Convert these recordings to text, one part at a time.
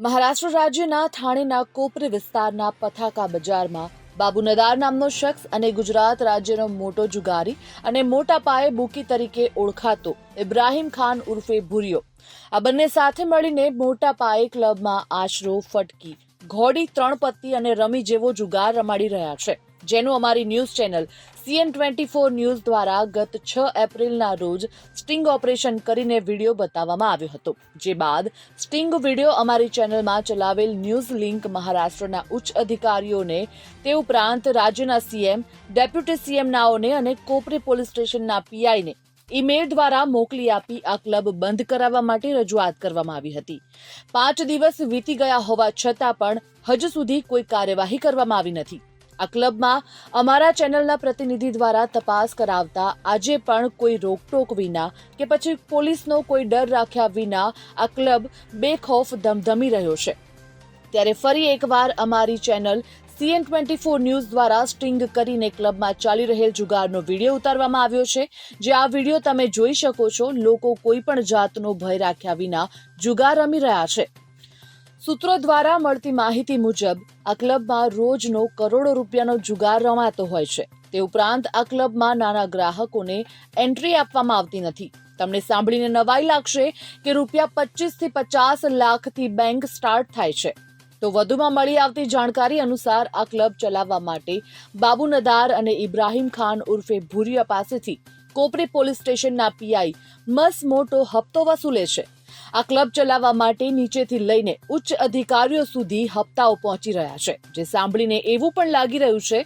મહારાષ્ટ્ર રાજ્યના થાણેના કોપરે વિસ્તારના પથાકા બજારમાં બાબુ નદાર નામનો શખ્સ અને ગુજરાત રાજ્યનો મોટો જુગારી અને મોટા પાયે બુકી તરીકે ઓળખાતો ઇબ્રાહીમ ખાન ઉર્ફે ભૂરિયો આ બંને સાથે મળીને મોટા પાયે ક્લબમાં આશરો, ફટકી, ઘોડી, ત્રણ પત્તી અને રમી જેવો જુગાર રમાડી રહ્યા છે, જેનું અમારી ન્યૂઝ ચેનલ CN24 ન્યૂઝ દ્વારા ગત 6 એપ્રિલના રોજ સ્ટિંગ ઓપરેશન કરીને વિડીયો બતાવવામાં આવ્યો હતો, જે બાદ સ્ટિંગ વિડીયો અમારી ચેનલમાં ચલાવેલ ન્યૂઝ લિંક મહારાષ્ટ્રના ઉચ્ચ અધિકારીઓને, તે ઉપરાંત રાજ્યના CM, ડેપ્યુટી CM નાઓને અને કોપરે પોલીસ સ્ટેશનના PIને ઈમેલ દ્વારા મોકલી આપી આ ક્લબ બંધ કરાવવા માટે રજૂઆત કરવામાં આવી હતી. 5 દિવસ વીતી ગયા હોવા છતાં પણ હજુ સુધી કોઈ કાર્યવાહી કરવામાં આવી નથી. આ ક્લબમાં અમારા ચેનલના પ્રતિનિધિ દ્વારા તપાસ કરાવતા આજે પણ કોઈ રોકટોક વિના કે પછી પોલીસનો કોઈ ડર રાખ્યા વિના આ ક્લબ બેખૌફ ધમધમી રહ્યો છે. ત્યારે ફરી એકવાર અમારી ચેનલ CN24 ન્યૂઝ દ્વારા સ્ટિંગ કરીને ક્લબમાં ચાલી રહેલ જુગારનો વિડીયો ઉતારવામાં આવ્યો છે, જે આ વિડીયો તમે જોઈ શકો છો. લોકો કોઈ પણ જાતનો ભય રાખ્યા વિના જુગાર રમી રહ્યા છે. સૂત્રો દ્વારા મળતી માહિતી મુજબ આ ક્લબમાં રોજનો કરોડો રૂપિયાનો જુગાર રમાતો હોય છે. તે ઉપરાંત આ ક્લબમાં નાના ગ્રાહકોને એન્ટ્રી આપવામાં આવતી નથી. તમને સાંભળીને નવાઈ લાગશે કે રૂપિયા 25 થી 50 લાખથી બેંક સ્ટાર્ટ થાય છે. તો વધુમાં મળી આવતી જાણકારી અનુસાર આ ક્લબ ચલાવવા માટે બાબુ નદાર અને ઇબ્રાહીમ ખાન ઉર્ફે ભૂરિયા પાસેથી કોપરે પોલીસ સ્ટેશનના PI મસ મોટો હપ્તો વસૂલે છે. આ ક્લબ ચલાવવા માટે નીચેથી લઈને ઉચ્ચ અધિકારીઓ સુધી હપ્તાઓ પહોંચી રહ્યા છે, જે સાંભળીને એવું પણ લાગી રહ્યું છે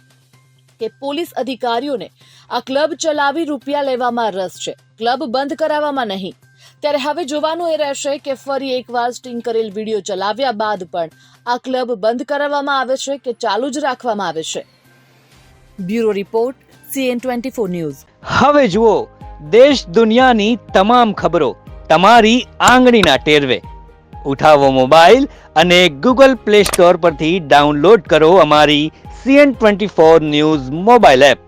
કે પોલીસ અધિકારીઓને આ ક્લબ ચલાવી રૂપિયા લેવામાં રસ છે, ક્લબ બંધ કરાવવામાં નહીં. ત્યારે હવે જોવાનું એ રહેશે કે ફરી એકવાર સ્ટિંગ કરેલ વિડીયો ચલાવ્યા બાદ પણ આ ક્લબ બંધ કરાવવામાં આવે છે કે ચાલુ જ રાખવામાં આવે છે. Bureau report, CN24 news. હવે જુઓ દેશ દુનિયાની તમામ ખબરો તમારી આંગળીના ટેરવે. ઉઠાવો મોબાઈલ અને Google Play Store પરથી ડાઉનલોડ કરો અમારી CN24 ન્યૂઝ મોબાઈલ એપ.